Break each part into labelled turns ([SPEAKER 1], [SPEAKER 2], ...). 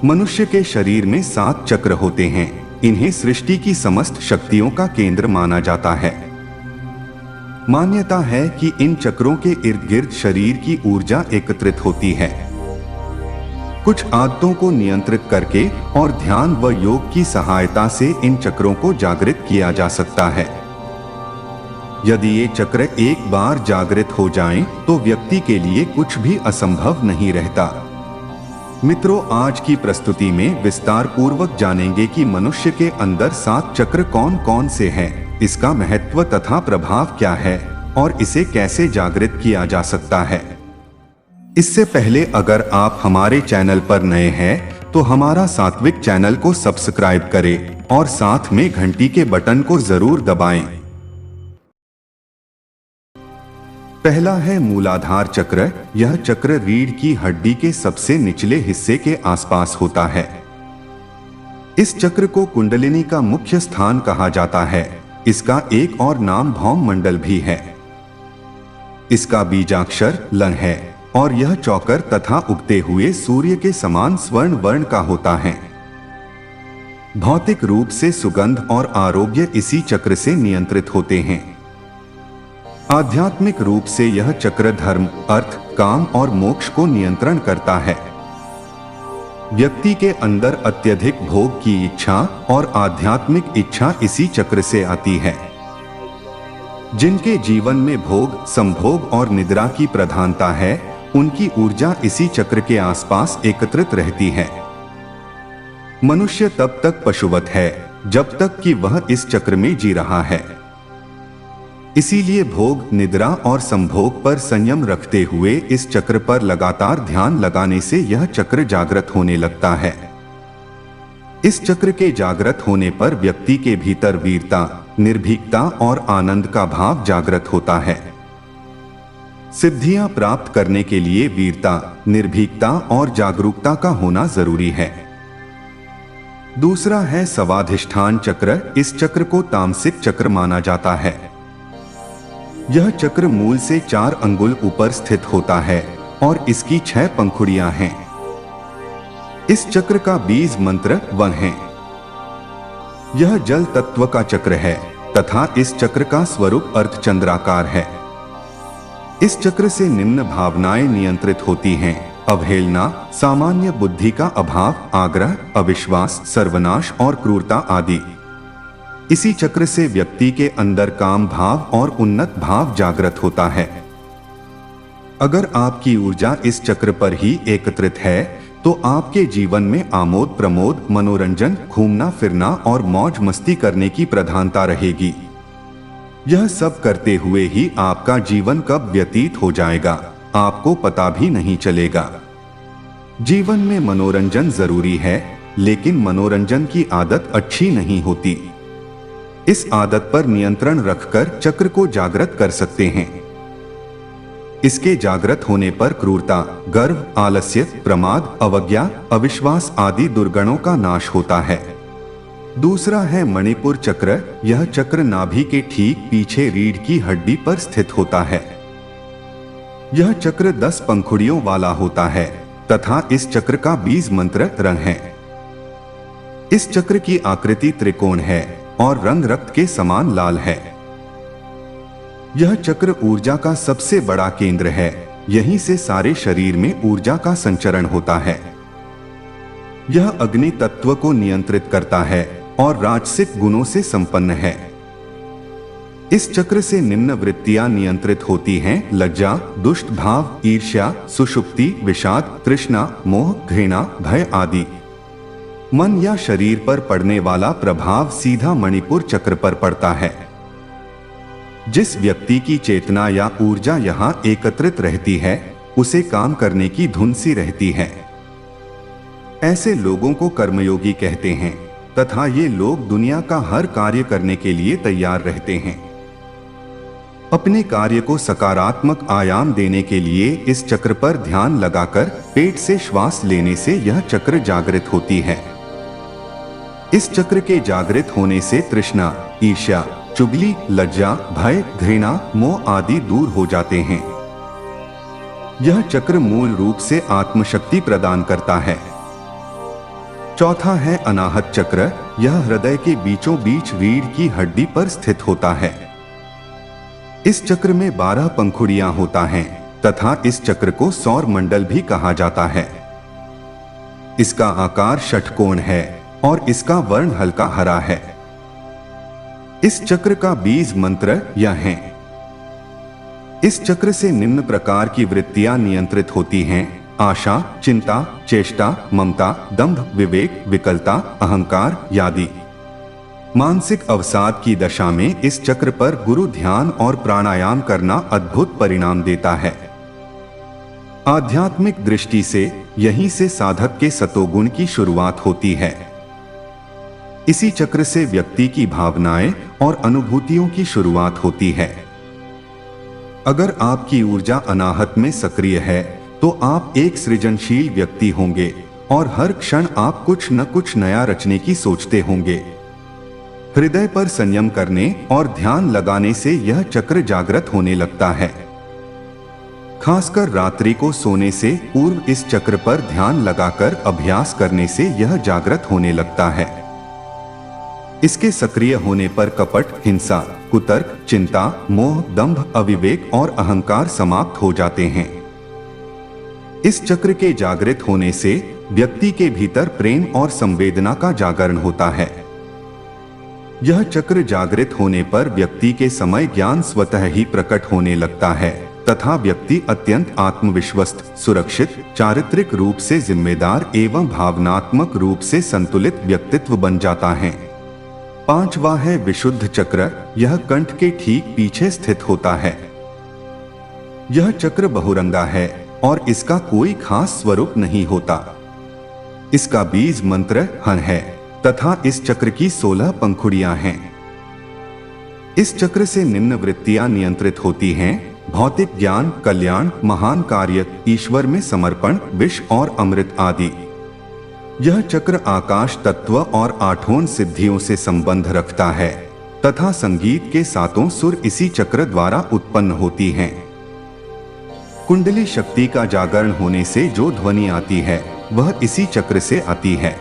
[SPEAKER 1] मनुष्य के शरीर में 7 चक्र होते हैं। इन्हें सृष्टि की समस्त शक्तियों का केंद्र माना जाता है। मान्यता है कि इन चक्रों के इर्द गिर्द शरीर की ऊर्जा एकत्रित होती है। कुछ आदतों को नियंत्रित करके और ध्यान व योग की सहायता से इन चक्रों को जागृत किया जा सकता है। यदि ये चक्र एक बार जागृत हो जाएं, तो व्यक्ति के लिए कुछ भी असंभव नहीं रहता। मित्रों, आज की प्रस्तुति में विस्तार पूर्वक जानेंगे कि मनुष्य के अंदर 7 चक्र कौन कौन से हैं, इसका महत्व तथा प्रभाव क्या है और इसे कैसे जागृत किया जा सकता है। इससे पहले अगर आप हमारे चैनल पर नए हैं तो हमारा सात्विक चैनल को सब्सक्राइब करें और साथ में घंटी के बटन को जरूर दबाएं। पहला है मूलाधार चक्र। यह चक्र रीढ़ की हड्डी के सबसे निचले हिस्से के आसपास होता है। इस चक्र को कुंडलिनी का मुख्य स्थान कहा जाता है। इसका एक और नाम भौम मंडल भी है। इसका बीजाक्षर लन है और यह चौकर तथा उगते हुए सूर्य के समान स्वर्ण वर्ण का होता है। भौतिक रूप से सुगंध और आरोग्य इसी चक्र से नियंत्रित होते हैं। आध्यात्मिक रूप से यह चक्र धर्म, अर्थ, काम और मोक्ष को नियंत्रण करता है। व्यक्ति के अंदर अत्यधिक भोग की इच्छा और आध्यात्मिक इच्छा इसी चक्र से आती है। जिनके जीवन में भोग, संभोग और निद्रा की प्रधानता है, उनकी ऊर्जा इसी चक्र के आसपास एकत्रित रहती है। मनुष्य तब तक पशुवत है जब तक कि वह इस चक्र में जी रहा है। इसीलिए भोग, निद्रा और संभोग पर संयम रखते हुए इस चक्र पर लगातार ध्यान लगाने से यह चक्र जागृत होने लगता है। इस चक्र के जागृत होने पर व्यक्ति के भीतर वीरता, निर्भीकता और आनंद का भाव जागृत होता है। सिद्धियां प्राप्त करने के लिए वीरता, निर्भीकता और जागरूकता का होना जरूरी है। दूसरा है स्वाधिष्ठान चक्र। इस चक्र को तामसिक चक्र माना जाता है। यह चक्र मूल से 4 अंगुल ऊपर स्थित होता है और इसकी 6 पंखुड़ियां हैं। इस चक्र का बीज मंत्र वन है। यह जल तत्व का चक्र है तथा इस चक्र का स्वरूप अर्धचंद्राकार है। इस चक्र से निम्न भावनाएं नियंत्रित होती हैं: अवहेलना, सामान्य बुद्धि का अभाव, आग्रह, अविश्वास, सर्वनाश और क्रूरता आदि। इसी चक्र से व्यक्ति के अंदर काम भाव और उन्नत भाव जागृत होता है। अगर आपकी ऊर्जा इस चक्र पर ही एकत्रित है तो आपके जीवन में आमोद प्रमोद, मनोरंजन, घूमना फिरना और मौज मस्ती करने की प्रधानता रहेगी। यह सब करते हुए ही आपका जीवन कब व्यतीत हो जाएगा, आपको पता भी नहीं चलेगा। जीवन में मनोरंजन जरूरी है, लेकिन मनोरंजन की आदत अच्छी नहीं होती। इस आदत पर नियंत्रण रखकर चक्र को जागृत कर सकते हैं। इसके जागृत होने पर क्रूरता, गर्व, आलस्य, प्रमाद, अवज्ञा, अविश्वास आदि दुर्गुणों का नाश होता है। दूसरा है मणिपुर चक्र। यह चक्र नाभि के ठीक पीछे रीढ़ की हड्डी पर स्थित होता है। यह चक्र 10 पंखुड़ियों वाला होता है तथा इस चक्र का बीज मंत्र रंग है। इस चक्र की आकृति त्रिकोण है और रंग रक्त के समान लाल है। यह चक्र ऊर्जा का सबसे बड़ा केंद्र है। यहीं से सारे शरीर में ऊर्जा का संचरण होता है। यह अग्नि तत्व को नियंत्रित करता है और राजसिक गुणों से संपन्न है। इस चक्र से निम्न वृत्तियां नियंत्रित होती हैं: लज्जा, दुष्ट भाव, ईर्ष्या, सुषुप्ति, विषाद, तृष्णा, मोह, घृणा, भय आदि। मन या शरीर पर पड़ने वाला प्रभाव सीधा मणिपुर चक्र पर पड़ता है। जिस व्यक्ति की चेतना या ऊर्जा यहाँ एकत्रित रहती है, उसे काम करने की धुन सी रहती है। ऐसे लोगों को कर्मयोगी कहते हैं तथा ये लोग दुनिया का हर कार्य करने के लिए तैयार रहते हैं। अपने कार्य को सकारात्मक आयाम देने के लिए इस चक्र पर ध्यान लगाकर पेट से श्वास लेने से यह चक्र जागृत होती है। इस चक्र के जागृत होने से तृष्णा, ईर्ष्या, चुगली, लज्जा, भय, घृणा, मोह आदि दूर हो जाते हैं। यह चक्र मूल रूप से आत्मशक्ति प्रदान करता है। चौथा है अनाहत चक्र। यह हृदय के बीचों बीच रीढ़ की हड्डी पर स्थित होता है। इस चक्र में 12 पंखुड़ियां होता हैं तथा इस चक्र को सौर मंडल भी कहा जाता है। इसका आकार षटकोण है और इसका वर्ण हल्का हरा है। इस चक्र का बीज मंत्र यह है। इस चक्र से निम्न प्रकार की वृत्तियां नियंत्रित होती हैं: आशा, चिंता, चेष्टा, ममता, दंभ, विवेक, विकलता, अहंकार आदि। मानसिक अवसाद की दशा में इस चक्र पर गुरु ध्यान और प्राणायाम करना अद्भुत परिणाम देता है। आध्यात्मिक दृष्टि से यहीं से साधक के सतोगुण की शुरुआत होती है। इसी चक्र से व्यक्ति की भावनाएं और अनुभूतियों की शुरुआत होती है। अगर आपकी ऊर्जा अनाहत में सक्रिय है तो आप एक सृजनशील व्यक्ति होंगे और हर क्षण आप कुछ न कुछ नया रचने की सोचते होंगे। हृदय पर संयम करने और ध्यान लगाने से यह चक्र जागृत होने लगता है। खासकर रात्रि को सोने से पूर्व इस चक्र पर ध्यान लगाकर अभ्यास करने से यह जागृत होने लगता है। इसके सक्रिय होने पर कपट, हिंसा, कुतर्क, चिंता, मोह, दंभ, अविवेक और अहंकार समाप्त हो जाते हैं। इस चक्र के जागृत होने से व्यक्ति के भीतर प्रेम और संवेदना का जागरण होता है। यह चक्र जागृत होने पर व्यक्ति के समय ज्ञान स्वतः ही प्रकट होने लगता है तथा व्यक्ति अत्यंत आत्मविश्वस्त, सुरक्षित, चारित्रिक रूप से जिम्मेदार एवं भावनात्मक रूप से संतुलित व्यक्तित्व बन जाता है। पांचवा है विशुद्ध चक्र। यह कंठ के ठीक पीछे स्थित होता है। यह चक्र बहुरंगा है और इसका कोई खास स्वरूप नहीं होता। इसका बीज मंत्र हन है तथा इस चक्र की 16 पंखुड़ियां हैं। इस चक्र से निम्न वृत्तियां नियंत्रित होती हैं: भौतिक ज्ञान, कल्याण, महान कार्य, ईश्वर में समर्पण, विष और अमृत आदि। यह चक्र आकाश तत्व और आठों सिद्धियों से संबंध रखता है तथा संगीत के 7 सुर इसी चक्र द्वारा उत्पन्न होती हैं। कुंडली शक्ति का जागरण होने से जो ध्वनि आती है वह इसी चक्र से आती है।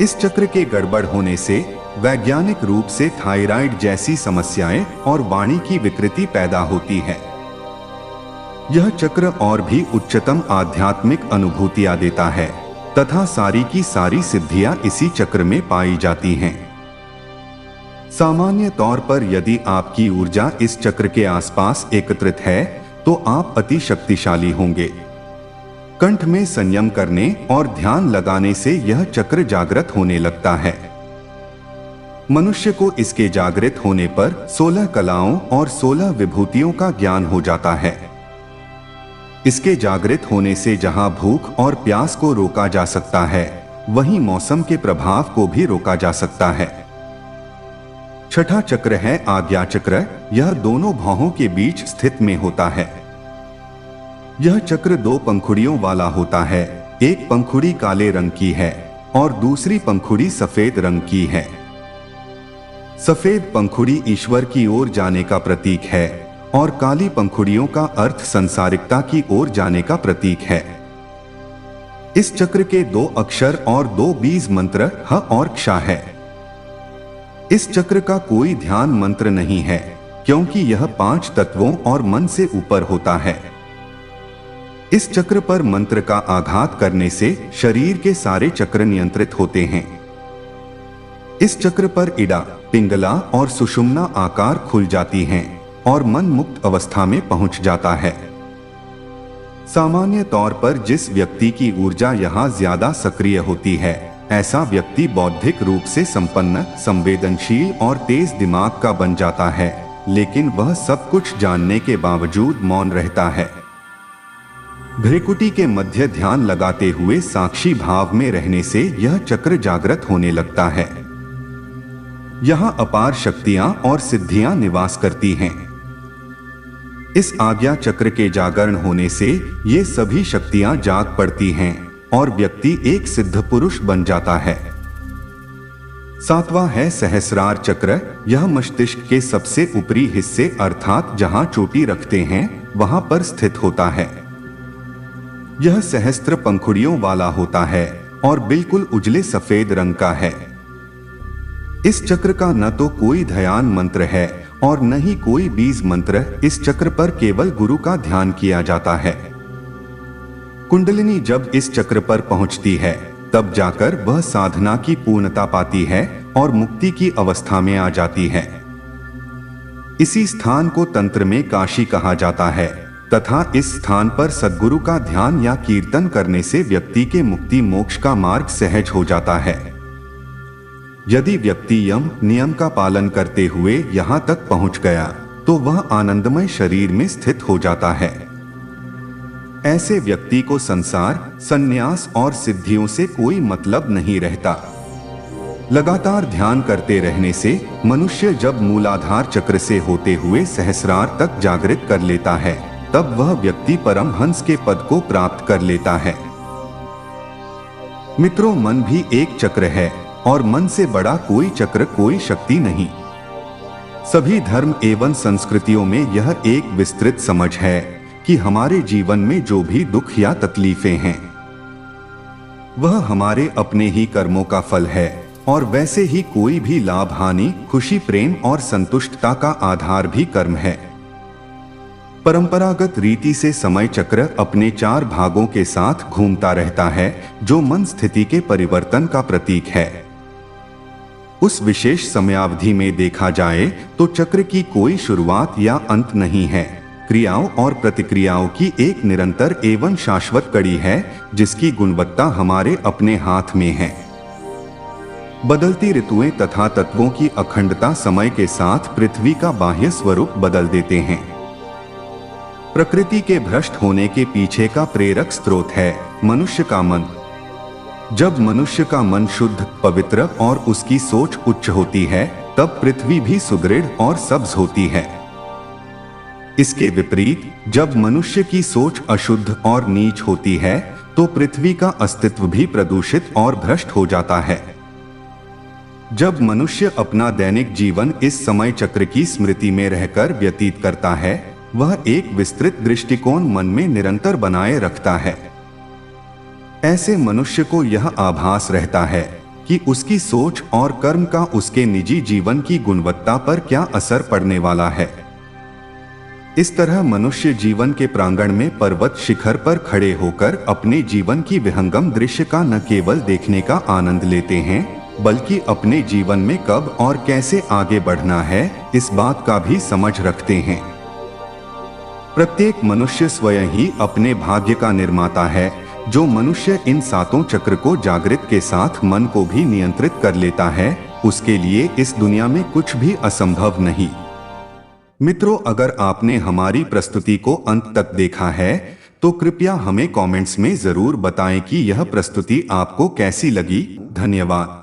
[SPEAKER 1] इस चक्र के गड़बड़ होने से वैज्ञानिक रूप से थायराइड जैसी समस्याएं और वाणी की विकृति पैदा होती है। यह चक्र और भी उच्चतम आध्यात्मिक अनुभूतियां देता है तथा सारी की सारी सिद्धियां इसी चक्र में पाई जाती हैं। सामान्य तौर पर यदि आपकी ऊर्जा इस चक्र के आसपास एकत्रित है तो आप अति शक्तिशाली होंगे। कंठ में संयम करने और ध्यान लगाने से यह चक्र जागृत होने लगता है। मनुष्य को इसके जागृत होने पर 16 कलाओं और 16 विभूतियों का ज्ञान हो जाता है। इसके जागृत होने से जहां भूख और प्यास को रोका जा सकता है वहीं मौसम के प्रभाव को भी रोका जा सकता है। छठा चक्र है आज्ञा चक्र। यह दोनों भौहों के बीच स्थित में होता है। यह चक्र 2 पंखुड़ियों वाला होता है। एक पंखुड़ी काले रंग की है और दूसरी पंखुड़ी सफेद रंग की है। सफेद पंखुड़ी ईश्वर की ओर जाने का प्रतीक है और काली पंखुड़ियों का अर्थ संसारिकता की ओर जाने का प्रतीक है। इस चक्र के 2 अक्षर और 2 बीज मंत्र ह और क्ष है। इस चक्र का कोई ध्यान मंत्र नहीं है क्योंकि यह 5 तत्वों और मन से ऊपर होता है। इस चक्र पर मंत्र का आघात करने से शरीर के सारे चक्र नियंत्रित होते हैं। इस चक्र पर इड़ा, पिंगला और सुषुम्ना आकार खुल जाती हैं और मन मुक्त अवस्था में पहुंच जाता है। सामान्य तौर पर जिस व्यक्ति की ऊर्जा यहाँ ज्यादा सक्रिय होती है ऐसा व्यक्ति बौद्धिक रूप से संपन्न, संवेदनशील और तेज दिमाग का बन जाता है, लेकिन वह सब कुछ जानने के बावजूद मौन रहता है। भ्रिकुटी के मध्य ध्यान लगाते हुए साक्षी भाव में रहने से यह चक्र जागृत होने लगता है। यहाँ अपार शक्तियां और सिद्धियां निवास करती हैं। इस आज्ञा चक्र के जागरण होने से ये सभी शक्तियां जाग पड़ती हैं और व्यक्ति एक सिद्ध पुरुष बन जाता है। 7वां है सहस्रार चक्र। यह मस्तिष्क के सबसे ऊपरी हिस्से अर्थात जहां चोटी रखते हैं वहां पर स्थित होता है। यह सहस्त्र पंखुड़ियों वाला होता है और बिल्कुल उजले सफेद रंग का है। इस चक्र का न तो कोई ध्यान मंत्र है और न ही कोई बीज मंत्र। इस चक्र पर केवल गुरु का ध्यान किया जाता है। कुंडलिनी जब इस चक्र पर पहुंचती है तब जाकर वह साधना की पूर्णता पाती है और मुक्ति की अवस्था में आ जाती है। इसी स्थान को तंत्र में काशी कहा जाता है तथा इस स्थान पर सद्गुरु का ध्यान या कीर्तन करने से व्यक्ति के मुक्ति मोक्ष का मार्ग सहज हो जाता है। यदि व्यक्ति यम नियम का पालन करते हुए यहाँ तक पहुँच गया तो वह आनंदमय शरीर में स्थित हो जाता है। ऐसे व्यक्ति को संसार, संन्यास और सिद्धियों से कोई मतलब नहीं रहता। लगातार ध्यान करते रहने से मनुष्य जब मूलाधार चक्र से होते हुए सहस्रार तक जागृत कर लेता है तब वह व्यक्ति परमहंस के पद को प्राप्त कर लेता है। मित्रों, मन भी एक चक्र है और मन से बड़ा कोई चक्र, कोई शक्ति नहीं। सभी धर्म एवं संस्कृतियों में यह एक विस्तृत समझ है कि हमारे जीवन में जो भी दुख या तकलीफें हैं वह हमारे अपने ही कर्मों का फल है और वैसे ही कोई भी लाभ, हानि, खुशी, प्रेम और संतुष्टता का आधार भी कर्म है। परंपरागत रीति से समय चक्र अपने 4 भागों के साथ घूमता रहता है जो मन स्थिति के परिवर्तन का प्रतीक है। उस विशेष समयावधि में देखा जाए तो चक्र की कोई शुरुआत या अंत नहीं है। क्रियाओं और प्रतिक्रियाओं की एक निरंतर एवं शाश्वत कड़ी है जिसकी गुणवत्ता हमारे अपने हाथ में है। बदलती ऋतुएं तथा तत्वों की अखंडता समय के साथ पृथ्वी का बाह्य स्वरूप बदल देते हैं। प्रकृति के भ्रष्ट होने के पीछे का प्रेरक स्रोत है मनुष्य का मन। जब मनुष्य का मन शुद्ध, पवित्र और उसकी सोच उच्च होती है तब पृथ्वी भी सुदृढ़ और सब्ज होती है। इसके विपरीत जब मनुष्य की सोच अशुद्ध और नीच होती है तो पृथ्वी का अस्तित्व भी प्रदूषित और भ्रष्ट हो जाता है। जब मनुष्य अपना दैनिक जीवन इस समय चक्र की स्मृति में रहकर व्यतीत करता है वह एक विस्तृत दृष्टिकोण मन में निरंतर बनाए रखता है। ऐसे मनुष्य को यह आभास रहता है कि उसकी सोच और कर्म का उसके निजी जीवन की गुणवत्ता पर क्या असर पड़ने वाला है। इस तरह मनुष्य जीवन के प्रांगण में पर्वत शिखर पर खड़े होकर अपने जीवन की विहंगम दृश्य का न केवल देखने का आनंद लेते हैं बल्कि अपने जीवन में कब और कैसे आगे बढ़ना है इस बात का भी समझ रखते हैं। प्रत्येक मनुष्य स्वयं ही अपने भाग्य का निर्माता है। जो मनुष्य इन 7 चक्र को जागृत के साथ मन को भी नियंत्रित कर लेता है उसके लिए इस दुनिया में कुछ भी असंभव नहीं। मित्रों, अगर आपने हमारी प्रस्तुति को अंत तक देखा है तो कृपया हमें कमेंट्स में जरूर बताएं कि यह प्रस्तुति आपको कैसी लगी। धन्यवाद।